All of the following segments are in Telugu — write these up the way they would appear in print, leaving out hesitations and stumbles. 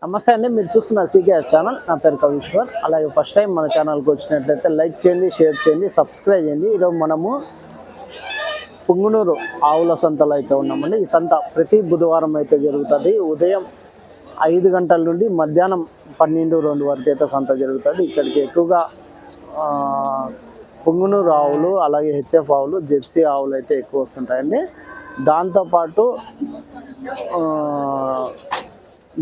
నమస్తే అండి, మీరు చూస్తున్న సీకేఎస్ ఛానల్. నా పేరు కవీశ్వర్. అలాగే ఫస్ట్ టైం మన ఛానల్కి వచ్చినట్లయితే లైక్ చేయండి, షేర్ చేయండి, సబ్స్క్రైబ్ చేయండి. ఈరోజు మనము పుంగునూరు ఆవుల సంతలో అయితే ఉన్నామండి. ఈ సంత ప్రతి బుధవారం అయితే జరుగుతుంది. ఉదయం 5 గంటల నుండి మధ్యాహ్నం 12-2 వరకు అయితే సంత జరుగుతుంది. ఇక్కడికి ఎక్కువగా పుంగునూరు ఆవులు, అలాగే హెచ్ఎఫ్ ఆవులు, జెర్సీ ఆవులు అయితే ఎక్కువ వస్తుంటాయండి. దాంతోపాటు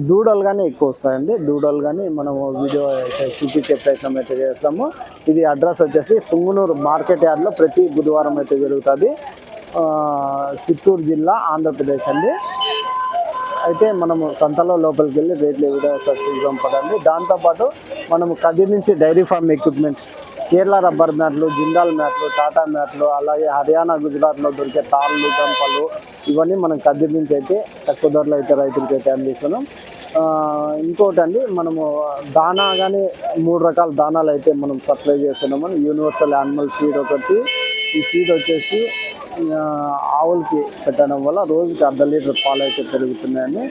దూడలు కానీ ఎక్కువ వస్తాయండి. దూడలు కానీ మనము వీడియో అయితే చూపించే ప్రయత్నం అయితే చేస్తాము. ఇది అడ్రస్ వచ్చేసి పుంగునూరు మార్కెట్ యార్డ్లో ప్రతి బుధవారం అయితే జరుగుతుంది. చిత్తూరు జిల్లా, ఆంధ్రప్రదేశ్ అండి. అయితే మనము సంతలో లోపలికి వెళ్ళి రేట్లు ఏ విధంగా చూద్దాం పడండి. దాంతోపాటు మనము కదిరి నుంచి dairy farm equipments, Kerala rubber మ్యాట్లు, జిందాల్ మ్యాట్లు, టాటా మ్యాట్లు, అలాగే హర్యానా, గుజరాత్లో దొరికే తాళ్ళు, గంపలు, ఇవన్నీ మనం కదిరి నుంచి అయితే తక్కువ ధరలో అయితే రైతులకి అయితే అందిస్తున్నాం. ఇంకోటి అండి, మనము దానా కానీ 3 రకాల దానాలు అయితే మనం సప్లై చేస్తున్నాము. యూనివర్సల్ యానిమల్ ఫీడ్ ఒకటి. ఈ ఫీడ్ వచ్చేసి ఆవులకి పెట్టడం వల్ల రోజుకి 1/2 లీటర్ పాలు అయితే పెరుగుతున్నాయండి.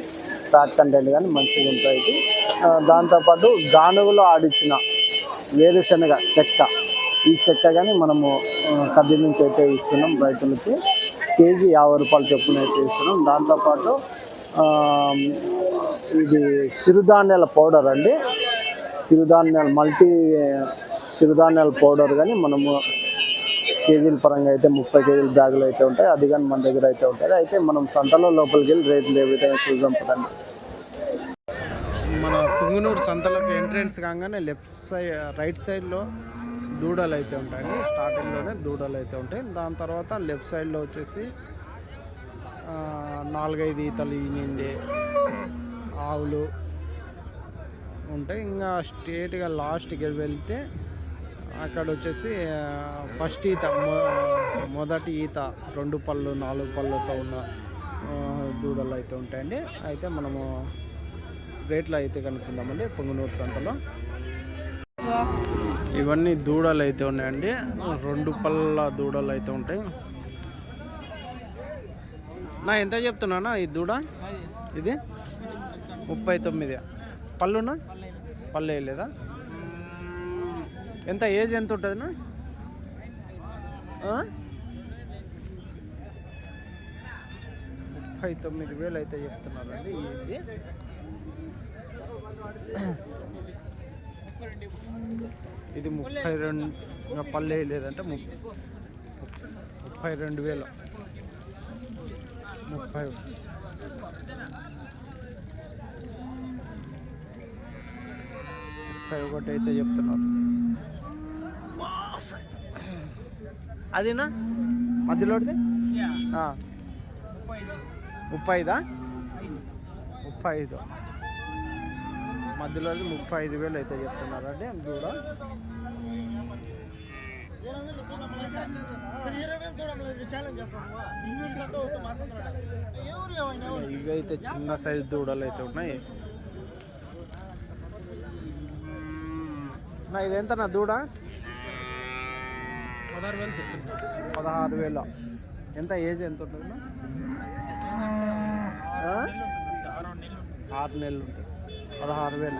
ఫ్యాట్ కంటెంట్ కానీ మంచిగా ఉంటాయి. దాంతోపాటు గానుగులో ఆడిచ్చిన వేరుశనగ చెక్క, ఈ చెక్క కానీ మనము కదిరి నుంచి అయితే ఇస్తున్నాం రైతులకి. కేజీ 50 రూపాయలు చొప్పున అయితే ఇస్తున్నాం. దాంతోపాటు ఇది చిరుధాన్యాల పౌడర్ అండి. చిరుధాన్యాల పౌడర్ కానీ మనము కేజీల పరంగా అయితే 30 కేజీల బ్యాగులు అయితే ఉంటాయి. అది కానీ మన దగ్గర అయితే ఉంటుంది. అయితే మనం సంతలో లోపలికి వెళ్ళి రేట్లు ఏ విధంగా చూద్దాం పదండి. మన పుంగునూరు సంతలోకి ఎంట్రెన్స్ కాగానే రైట్ సైడ్లో దూడలు అయితే ఉంటాయండి. స్టార్టింగ్లోనే దూడలు అయితే ఉంటాయి. దాని తర్వాత లెఫ్ట్ సైడ్లో వచ్చేసి 4-5 ఈతలు ఈనిండే ఆవులు ఉంటాయి. ఇంకా స్ట్రేట్గా లాస్ట్కి వెళ్తే అక్కడ వచ్చేసి ఫస్ట్ ఈత, మొదటి ఈత 2 పళ్ళు 4 పళ్ళతో ఉన్న దూడలు అయితే ఉంటాయండి. అయితే మనము రేట్లు అయితే కనుక్కుందామండి పుంగునూరు సంతలో. ఇవన్నీ దూడలు అయితే ఉన్నాయండి. 2 పళ్ళ దూడలు అయితే ఉంటాయి. నా ఎంత చెప్తున్నానా ఈ దూడ? ఇది 39. పళ్ళునా? పళ్ళు వేయలేదా? ఎంత ఏజ్ ఎంత ఉంటుందినా? 39,000 అయితే చెప్తున్నారండి. ఇది ఇది 32. పళ్ళు వేయలేదంటే 32,000. 31 అయితే చెప్తున్నారు. అదినా మధ్యలోది 35. మధ్యలోది 35,000 అయితే చెప్తున్నారండి. దూడ ఇవైతే చిన్న సైజు దూడలు అయితే ఉన్నాయి. నా ఇదెంత నా దూడ? 16,000. ఎంత ఏజ్ ఎంత ఉంటుంది? 6 నెలలు ఉంటుంది. 16,000.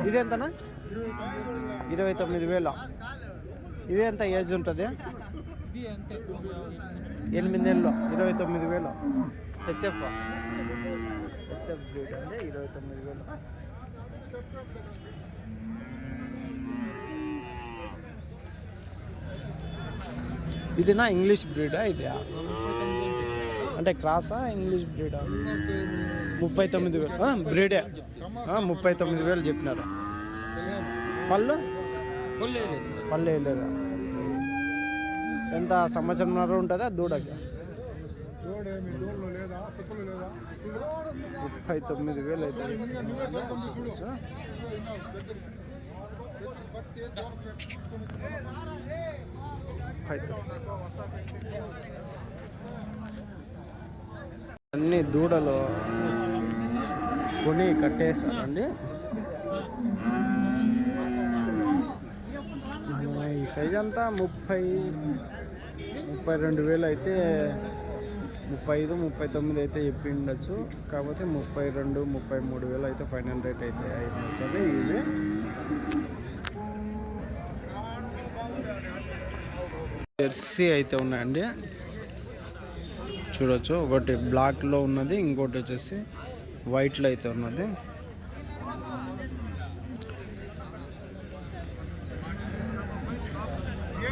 ఇది ఎంతనా? 29,000. ఇది ఎంత ఏజ్ ఉంటుంది? 8 నెలలు. 29,000. హెచ్ఎఫ్ బ్రీడ్ అంటే 29,000. ఇది నా ఇంగ్లీష్ బ్రీడా? ఇది అంటే క్రాసా ఇంగ్లీష్ బ్రీడా? 39,000 బ్రీడే. 39,000 చెప్పినారు. పళ్ళు వేయలేదా? ఎంత సంవత్సరంన్నర ఉంటుందా దూడకి? 39,000 అయితే. అన్ని దూడలు కొని కట్టేస్తారండి. ఈ సైజ్ అంతా 32,000 అయితే 35, 39 అయితే చెప్పి ఉండొచ్చు. కాకపోతే 32, 33 వేలు అయితే ఫైనల్ రేట్ అయితే అయిండొచ్చు అండి. ఇది జెర్సీ అయితే ఉన్నాయండి, చూడొచ్చు. ఒకటి బ్లాక్లో ఉన్నది, ఇంకోటి వచ్చేసి వైట్లో అయితే ఉన్నది.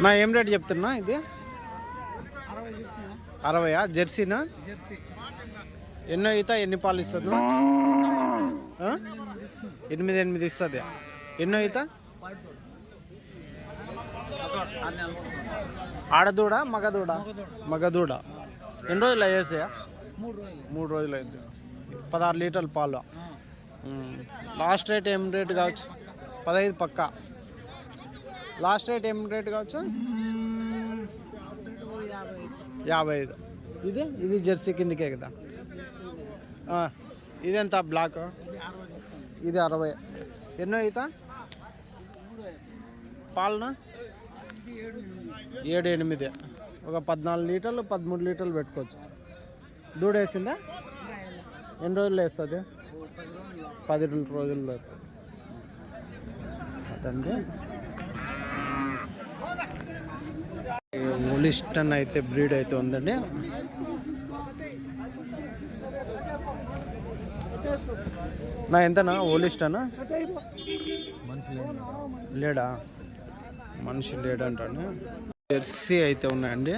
నా ఏం రేట్ చెప్తున్నా ఇది? 60. జెర్సీనా? ఎన్నో ఈత ఎన్ని పాలు ఇస్తుంది? 8 ఇస్తుంది. ఎన్నో ఈత? ఆడదూడ మగదూడ? మగదూడ. ఎన్ని రోజులు అయ్యేసాయా? 3 రోజులు అయింది. 16 లీటర్ల పాలు. లాస్ట్ రేట్ ఏం రేట్ కావచ్చు? 15 పక్కా. లాస్ట్ రేట్ ఏం రేట్ కావచ్చు? 55. ఇది జెర్సీ కిందకే కదా. ఇదెంత బ్లాక్? ఇది 60. ఎన్నో ఈత? పాలన 7, 8. ఒక 14 లీటర్లు 13 లీటర్లు పెట్టుకోవచ్చు. దూడ వేసిందా? ఎన్ని రోజులు వేస్తుంది? 10 రోజుల్లో. అదండి ఓలిస్టన్ అయితే బ్రీడ్ అయితే ఉందండి. నా ఎంతనా ఓలిస్టనా? లేడా? మనిషి లేడంటాను. జెర్సీ అయితే ఉన్నాయండి,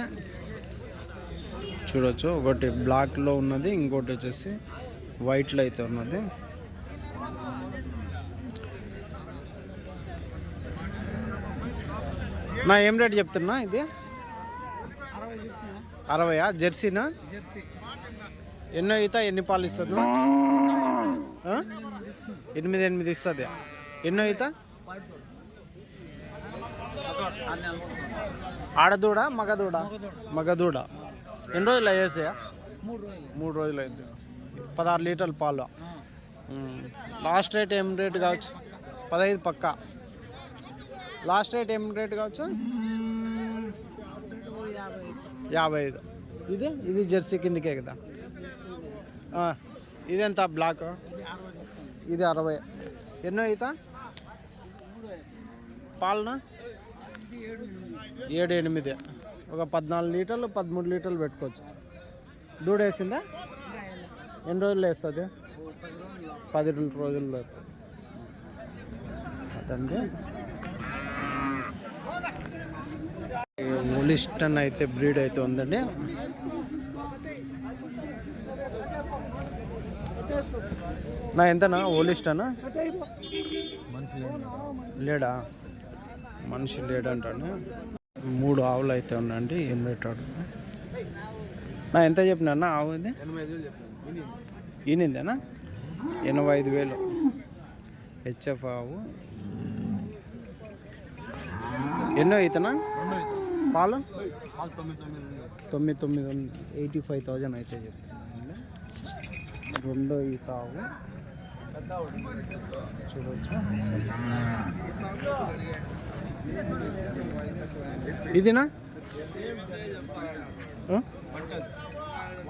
చూడొచ్చు. ఒకటి బ్లాక్లో ఉన్నది, ఇంకోటి వచ్చేసి వైట్లో అయితే ఉన్నది. నా ఏం రేట్ చెప్తున్నా ఇది? 60. జెర్సీనా? ఎన్నో ఈత ఎన్ని పాలు ఇస్తుంది? 8 ఇస్తుంది. ఎన్నో ఈత? ఆడదూడ మగదూడ? మగదూడ. ఎన్ని రోజులు అయ్యేసాయా? 3 రోజులు అయింది. 16 లీటర్ల పాలు. లాస్ట్ రేట్ ఏం రేట్ కావచ్చు? 15 పక్కా. లాస్ట్ రేట్ ఏం రేట్ కావచ్చు? 55. ఇది జెర్సీ కిందకే కదా. ఇదెంత బ్లాక్? ఇది 60. ఎన్నో ఈత? పాలన 7, 8. ఒక 14 లీటర్లు 13 లీటర్లు పెట్టుకోవచ్చు. దూడ వేసిందా? ఎన్ని రోజులు వేస్తుంది? 10 రోజుల్లో. అదండి ఓలిస్టన్ అయితే బ్రీడ్ అయితే ఉందండి. నా ఎంతనా ఓలిస్టనా? లేడా? మనిషి లేడంటాను. 3 ఆవులు అయితే ఉన్నాయండి. ఏం రేట్ అడుగుతుంది? నా ఎంత చెప్పినా ఆవు? ఇది ఈనిందేనా? 85,000. హెచ్ఎఫ్ ఆవు. ఎన్నో ఈతనా? పాలు 9. 85,000 అయితే చెప్తాను. 2వ ఈత ఆవు, చూడవచ్చు. ఇదినా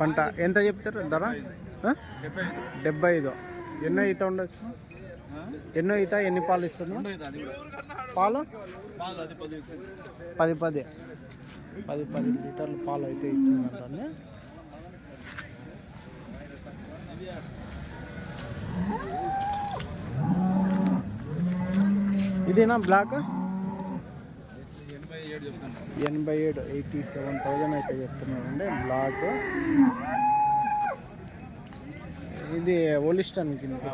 పంట ఎంత చెప్తారు ధర? 75. ఎన్నో ఈత ఉండొచ్చు? ఎన్నో ఈత ఎన్ని పాలు ఇస్తుంది? పాలు 10 లీటర్ల పాలు అయితే ఇచ్చిందంటే. ఇదేనా బ్లాక్? 87. 87,000 అయితే చెప్తున్నారండి బ్లాక్. ఇది ఓలిస్టన్ కిందకి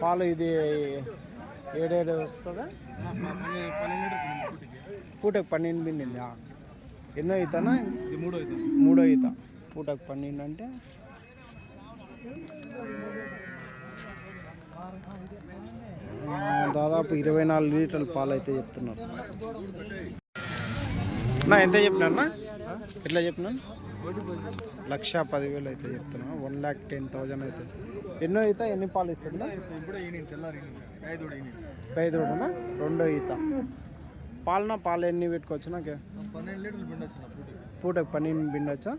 పాలు. ఇది 7 వస్తుందా? పూటకు 12 పిండింది. ఎన్నో ఈతనా? 3వ ఈత. పూటకు 12 అంటే దాదాపు 24 లీటర్ల పాలు అయితే చెప్తున్నారు. నా ఎంత చెప్పినా? ఎట్లా చెప్పినాను? 1,10,000 అయితే చెప్తున్నా. 1,10,000 అయితే. ఎన్నో ఈత ఎన్ని పాలు ఇస్తుందా? 5 రోజునా? 2వ ఈత. పాలన పాలు ఎన్ని పెట్టుకోవచ్చు? నాకు 12 లీటర్లు పూటకు 12 పిండొచ్చా?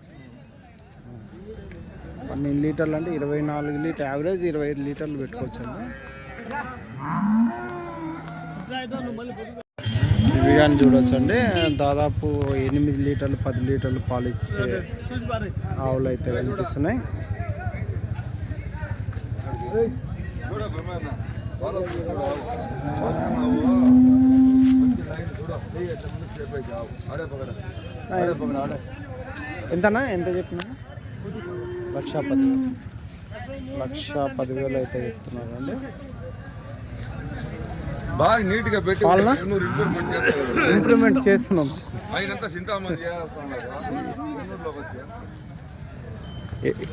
12 లీటర్లు అంటే 24 లీటర్, యావరేజ్ 25 లీటర్లు పెట్టుకోవచ్చండి. ఇవి కానీ చూడొచ్చండి, దాదాపు 8 లీటర్లు 10 లీటర్లు పాలు ఇచ్చే ఆవులు అయితే కనిపిస్తున్నాయి. ఎంతనా, ఎంత చెప్పినా? 1,10,000 అయితే చెప్తున్నారు అండి. బాగా నీట్ గా పెట్టి ఇంప్రూవ్మెంట్ చేస్తున్నాం.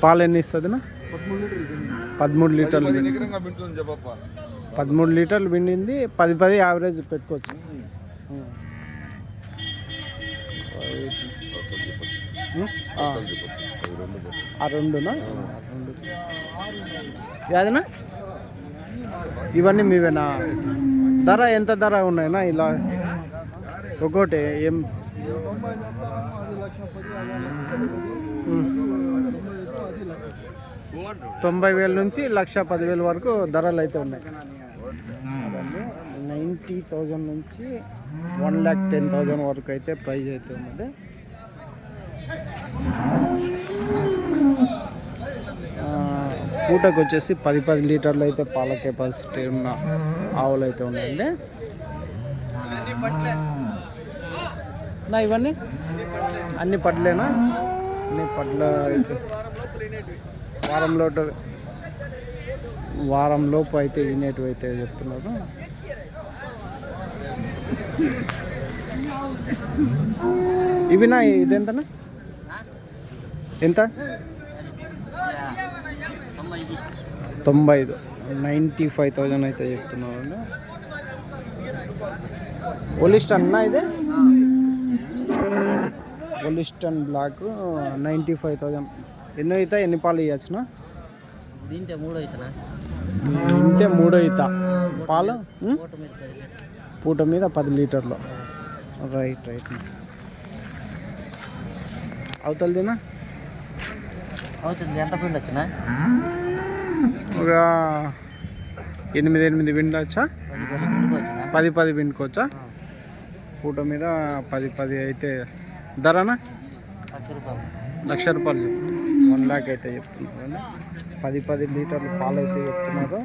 పాలు ఎన్ని ఇస్తుంది? 13 లీటర్లు. 13 లీటర్లు పిండింది, 10 యావరేజ్ పెట్టుకోవచ్చు. ఆ రెండునా? యాదనా? ఇవన్నీ మీవేనా? ధర ఎంత ధర ఉన్నాయినా ఇలా ఒక్కోటి? ఏం 90,000 నుంచి 1,10,000 వరకు ధరలు అయితే ఉన్నాయి. 90,000 నుంచి 1,10,000 వరకు అయితే ప్రైజ్ అయితే ఉన్నది. పూటకు వచ్చేసి 10 లీటర్లు అయితే పాల కెపాసిటీ ఉన్న ఆవులు అయితే ఉన్నాయండి. నా ఇవన్నీ అన్ని పడ్లేనా? అన్ని పడ్ల అయితే వారంలోపు అయితే వినేటివి అయితే చెప్తున్నారు. ఇవినా? ఇదెంతనా? ఎంత? 95, 95,000 అయితే చెప్తున్నారు అండి. ఒలిస్టన్ అన్నా ఇది? ఒలిస్టన్ బ్లాక్ 95,000. ఎన్నో అవుతా? ఎన్ని పాలు ఇవ్వచ్చునా? ఇంతే 3 అవుతా పాలు. పూట మీద 10 లీటర్లు. రైట్. అవుతుందినా? ఎంత పిండి వచ్చినా? ఒక 8 పిండొచ్చా? 10 పిండుకోవచ్చా? పూట మీద 10 అయితే ధరనా? 1,00,000 రూపాయలు. 1 lakh అయితే చెప్తున్నారు. 10 లీటర్లు పాలు అయితే చెప్తున్నారు.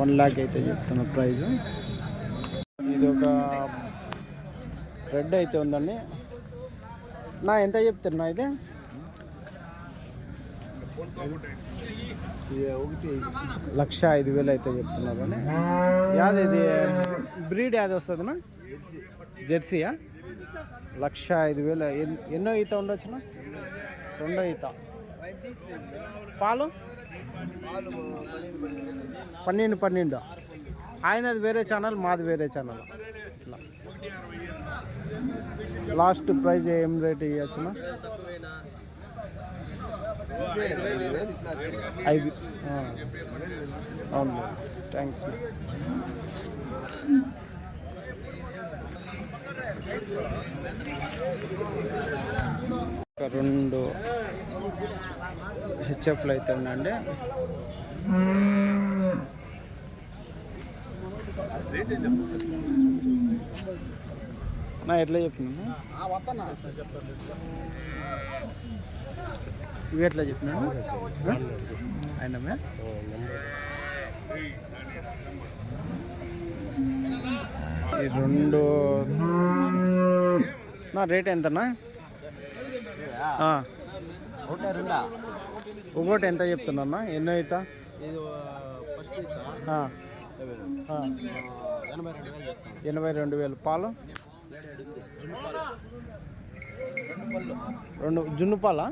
1 lakh అయితే చెప్తున్నారు ప్రైజ్. ఇది ఒక రెడ్ అయితే ఉందండి. నా ఎంత చెప్తున్నా ఇది? 1,05,000 అయితే చెప్తున్నారు అండి. యాది ఇది బ్రీడ్ యాది వస్తుందినా? జెర్సీయా? 1,05,000. ఎన్నో ఈత ఉండొచ్చునా? 2వ ఈత. పాలు 12. ఆయనది వేరే ఛానల్, మాది వేరే ఛానల్. ఇట్లా లాస్ట్ ప్రైజ్ ఏం రేట్ ఇవ్వచ్చునా? 5. అవును, థ్యాంక్స్. ఒక 2 హెచ్ఎఫ్లు అయితే ఉన్నాయండి. నా ఎట్లా చెప్పినా? ఇవి ఎట్లా చెప్పినాను? అయినమే ఈ 2 నా రేట్ ఎంతనా? ఒకటి ఎంత చెప్తున్నా? ఎన్నో అవుతా? 82,000. పాలు 2 జున్ను పాలా?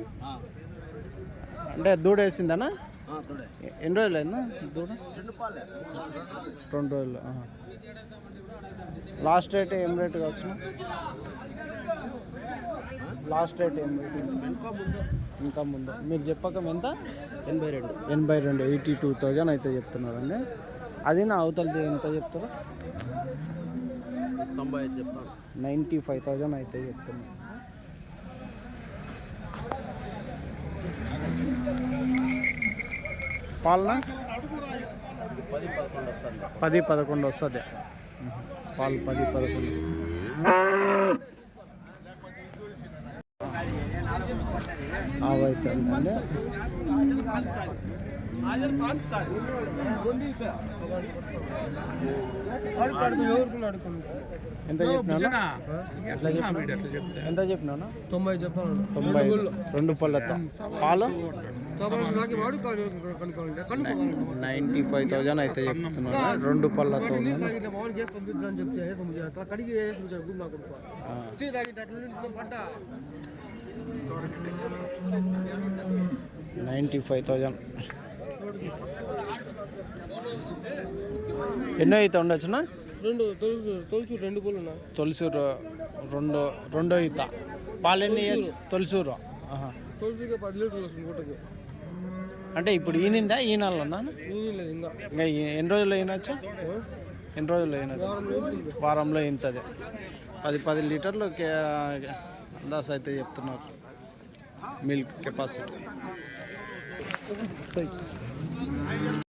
అంటే దూడ వేసిందనా? ఎన్ని రోజులు అయిందా దూడ? 2 రోజులు. లాస్ట్ రేట్ ఏం రేట్ కావచ్చు? లాస్ట్ రేట్ ఏం రేట్? ఇంకా ముందు మీరు చెప్పక ఎంత? 82. 82,000 అయితే చెప్తున్నారండి. అది నా అవతలది ఎంత చెప్తారు? 90,000. 95,000 అయితే చెప్తున్నాను. పాలన 10-11 వస్తుంది. పాలు 10-11 అవుతుంది అండి. ఎంత చెప్పినా ఎంత చెప్పినా 90 చెప్పాను. 92 పళ్ళతో పాలు 95,000 అయితే చెప్తున్నాను. 2 పళ్ళతో 95,000. ఎన్నో అయితే ఉండొచ్చునా? తొలిసూరు రెండో ఈత. పాలు ఎన్ని ఇవ్వచ్చు? తొలిసూరు అంటే ఇప్పుడు ఈనిందా? ఈనాలన్నా ఇంకా ఎన్ని రోజుల్లో ఈనొచ్చు? ఎన్ని రోజుల్లో ఈనొచ్చు? వారంలో ఇంతది. 10 లీటర్లు అందాస్ అయితే చెప్తున్నారు మిల్క్ కెపాసిటీ.